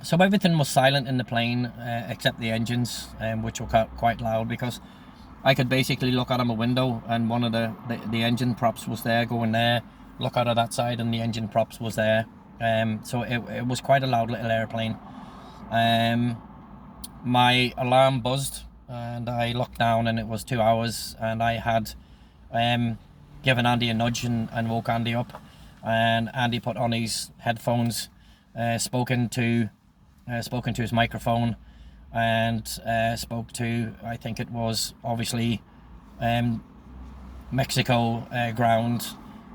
So everything was silent in the plane except the engines, which were quite loud, because I could basically look out of my window and one of the engine props was there going there, look out of that side and the engine props was there. So it was quite a loud little airplane. My alarm buzzed and I looked down and it was 2 hours, and I had given Andy a nudge and woke Andy up, and Andy put on his headphones, spoken to his microphone, and spoke to, I think it was obviously Mexico ground,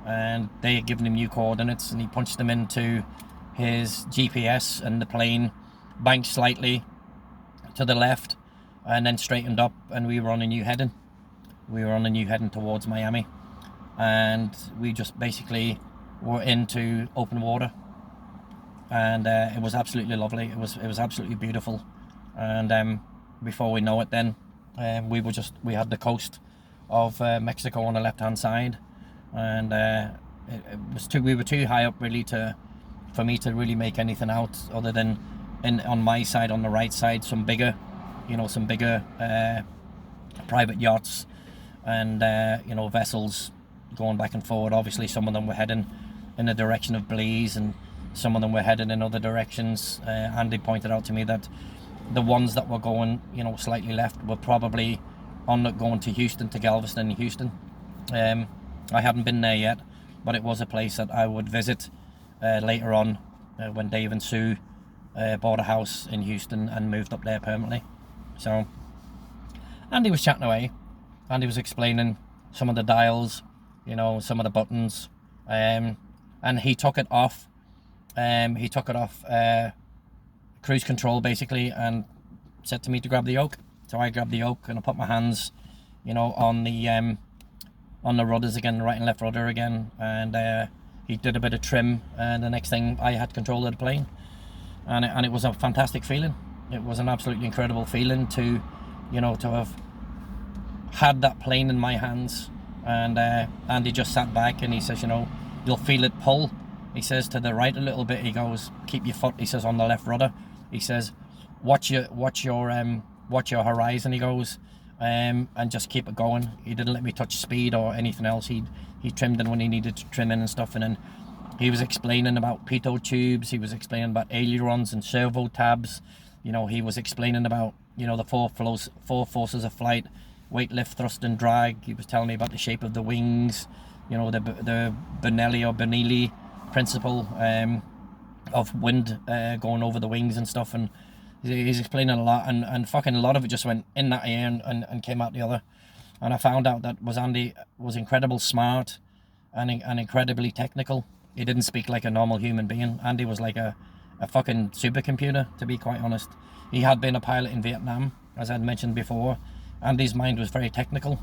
and they had given him new coordinates, and he punched them into his GPS, and the plane banked slightly to the left and then straightened up, and we were on a new heading. Towards Miami, and we just basically were into open water, and it was absolutely lovely. It was absolutely beautiful, and before we know it, then we had the coast of Mexico on the left hand side, and we were too high up really for me to really make anything out, other than on my side, on the right side, some bigger private yachts and vessels going back and forward. Obviously some of them were heading in the direction of Belize and some of them were heading in other directions. Andy pointed out to me that the ones that were going slightly left were probably going to Houston, to Galveston, Houston. I hadn't been there yet, but it was a place that I would visit later on, when Dave and Sue bought a house in Houston and moved up there permanently. So Andy was chatting away. Andy was explaining some of the dials, some of the buttons, and he took it off. Cruise control basically, and said to me to grab the yoke. So I grabbed the yoke and I put my hands, on the rudders again, the right and left rudder again, and he did a bit of trim, and the next thing I had control of the plane, and it was a fantastic feeling. It was an absolutely incredible feeling to have had that plane in my hands. And Andy just sat back and he says, you'll feel it pull. He says to the right a little bit. He goes, keep your foot, he says, on the left rudder. He says, watch your horizon, he goes, and just keep it going. He didn't let me touch speed or anything else. He trimmed in when he needed to trim in and stuff. And then he was explaining about pitot tubes. He was explaining about ailerons and servo tabs. He was explaining about the four forces of flight: weight, lift, thrust and drag. He was telling me about the shape of the wings, the Benelli or Benelli principle of wind going over the wings and stuff. And he's explaining a lot, and fucking a lot of it just went in that ear and came out the other. And I found out that Andy was incredibly smart and incredibly technical. He didn't speak like a normal human being. Andy was like a fucking supercomputer, to be quite honest. He had been a pilot in Vietnam, as I'd mentioned before. Andy's mind was very technical,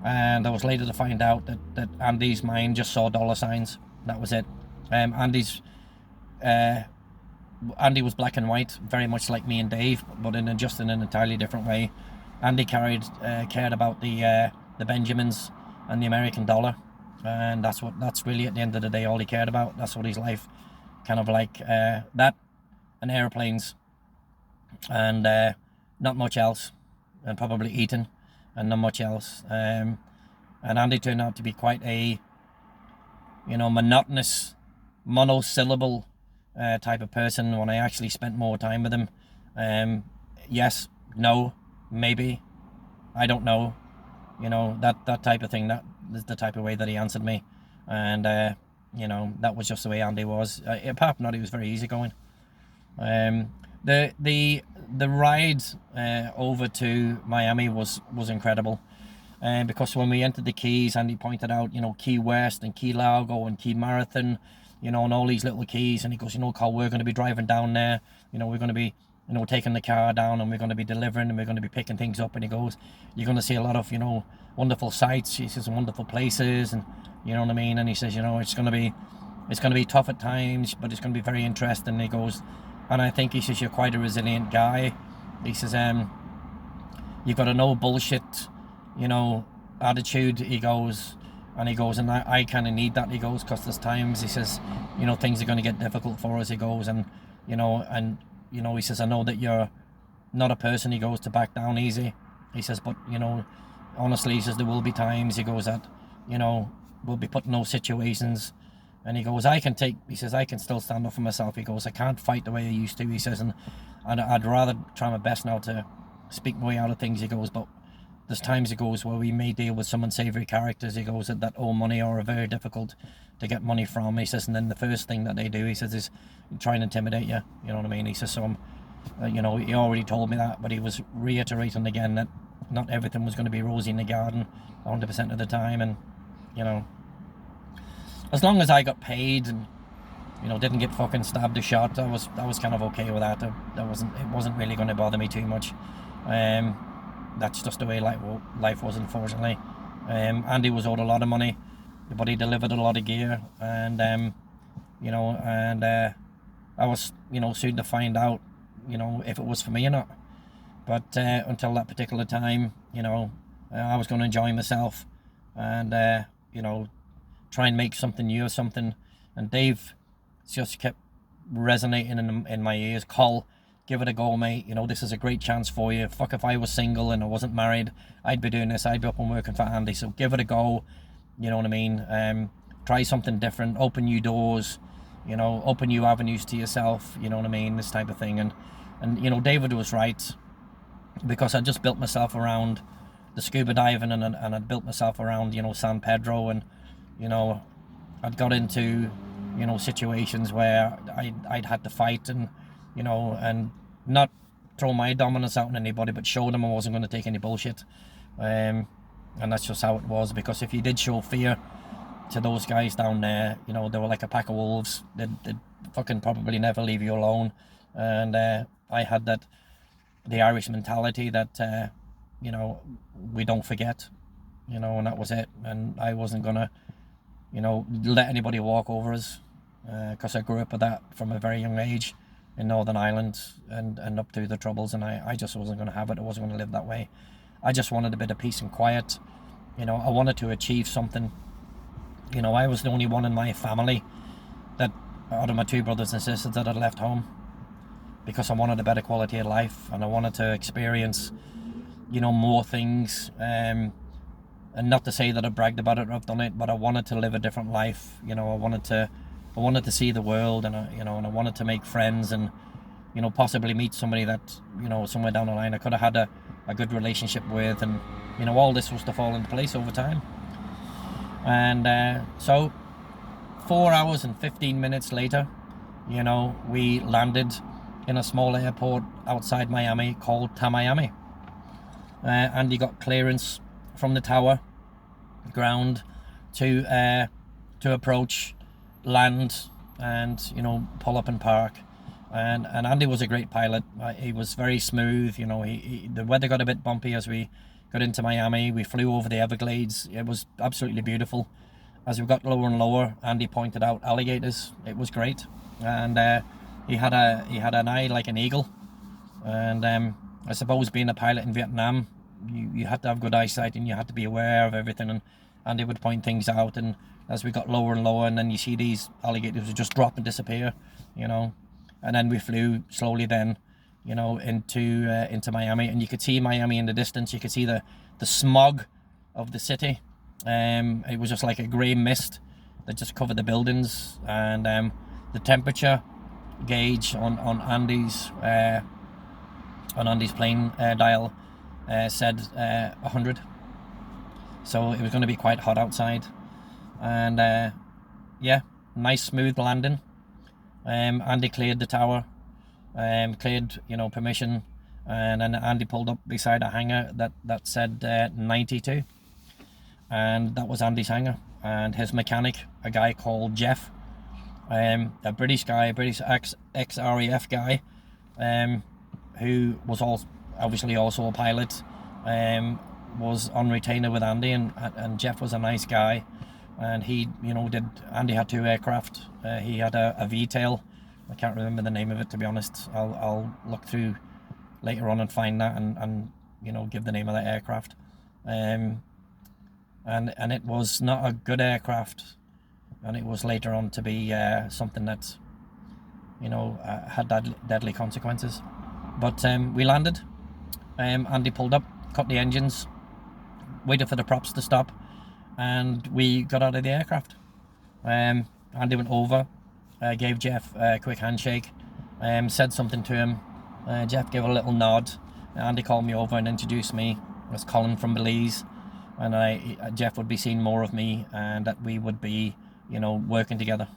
and I was later to find out that Andy's mind just saw dollar signs. That was it. Andy was black and white, very much like me and Dave, but in an entirely different way. Andy cared about the Benjamins and the American dollar, and that's really at the end of the day all he cared about. That's what his life kind of like, that and airplanes, and not much else, and probably eating and not much else. And Andy turned out to be quite a monotonous, monosyllable type of person when I actually spent more time with him. Yes, no, maybe, I don't know, that type of thing. That is the type of way that he answered me, and that was just the way Andy was. Apart from that, he was very easygoing. The ride over to Miami was incredible, because when we entered the Keys, Andy pointed out, Key West and Key Largo and Key Marathon, and all these little keys, and he goes, Carl, we're going to be driving down there, we're going to be, taking the car down, and we're going to be delivering, and we're going to be picking things up, and he goes, you're going to see a lot of, wonderful sights, he says, wonderful places, and you know what I mean, and he says, it's going to be tough at times, but it's going to be very interesting. And he goes, and I think, he says, you're quite a resilient guy. He says, you've got a no bullshit, attitude. He goes, And he goes, and I kind of need that, he goes, because there's times, he says, you know, things are going to get difficult for us, he goes, and, you know, he says, I know that you're not a person, he goes, to back down easy. He says, but, you know, honestly, he says, there will be times, he goes, that, you know, we'll be put in those situations. And he goes, I can still stand up for myself. He goes, I can't fight the way I used to, he says, and I'd rather try my best now to speak my way out of things, he goes, but there's times, he goes, where we may deal with some unsavory characters, he goes, that owe money or are very difficult to get money from, he says, and then the first thing that they do, he says, is try and intimidate you, you know what I mean? He says, so I'm, you know, he already told me that, but he was reiterating again that not everything was going to be rosy in the garden 100% of the time, and, you know, as long as I got paid and, you know, didn't get fucking stabbed or shot, I was kind of okay with that. It wasn't really going to bother me too much. That's just the way life was, unfortunately. Andy was owed a lot of money, but he delivered a lot of gear, and you know, and I was, you know, soon to find out, you know, if it was for me or not. But until that particular time, you know, I was going to enjoy myself, and you know, try and make something new or something. And Dave just kept resonating in my ears. Col, give it a go, mate. You know, this is a great chance for you. Fuck, if I was single and I wasn't married, I'd be doing this. I'd be up and working for Andy. So give it a go. You know what I mean? Try something different. Open new doors. You know, open new avenues to yourself. You know what I mean? This type of thing. And you know, David was right, because I just built myself around the scuba diving, and I'd built myself around, you know, San Pedro, and, you know, I'd got into, you know, situations where I'd had to fight, and, you know, and not throw my dominance out on anybody, but show them I wasn't going to take any bullshit. And that's just how it was, because if you did show fear to those guys down there, you know, they were like a pack of wolves. They'd fucking probably never leave you alone. And I had the Irish mentality that, you know, we don't forget, you know, and that was it. And I wasn't gonna, you know, let anybody walk over us, because I grew up with that from a very young age in Northern Ireland, and up through the Troubles, and I just wasn't going to have it. I wasn't going to live that way. I just wanted a bit of peace and quiet. You know, I wanted to achieve something. You know, I was the only one in my family that, out of my two brothers and sisters, that had left home, because I wanted a better quality of life, and I wanted to experience, you know, more things. And not to say that I bragged about it or I've done it, but I wanted to live a different life. You know, I wanted to see the world, and you know, and I wanted to make friends, and, you know, possibly meet somebody that, you know, somewhere down the line I could have had a good relationship with, and, you know, all this was to fall into place over time. And so 4 hours and 15 minutes later, you know, we landed in a small airport outside Miami called Tamiami. Andy got clearance from the tower ground to approach, land, and, you know, pull up and park. And Andy was a great pilot. He was very smooth. You know, the weather got a bit bumpy as we got into Miami. We flew over the Everglades. It was absolutely beautiful. As we got lower and lower, Andy pointed out alligators. It was great. And he had an eye like an eagle. And I suppose being a pilot in Vietnam, you had to have good eyesight, and you had to be aware of everything, and Andy would point things out. And as we got lower and lower, and then you see these alligators would just drop and disappear, you know. And then we flew slowly then, you know, into Miami, and you could see Miami in the distance. You could see the smog of the city. It was just like a grey mist that just covered the buildings, and the temperature gauge on Andy's plane dial said 100. So it was going to be quite hot outside, and yeah, nice smooth landing. Andy cleared the tower, cleared, you know, permission, and then Andy pulled up beside a hangar that said 92, and that was Andy's hangar. And his mechanic, a guy called Jeff, a British guy, British ex-RAF guy, who was obviously also a pilot, was on retainer with Andy, and Jeff was a nice guy. And he, you know, Andy had two aircraft. He had a V-tail. I can't remember the name of it, to be honest. I'll look through later on and find that, and you know, give the name of that aircraft. and it was not a good aircraft, and it was later on to be something that, you know, had deadly consequences. But we landed. Andy pulled up, cut the engines, waited for the props to stop, and we got out of the aircraft. Andy went over, gave Jeff a quick handshake, said something to him. Jeff gave a little nod. Andy called me over and introduced me as Colin from Belize, and Jeff would be seeing more of me, and that we would be, you know, working together.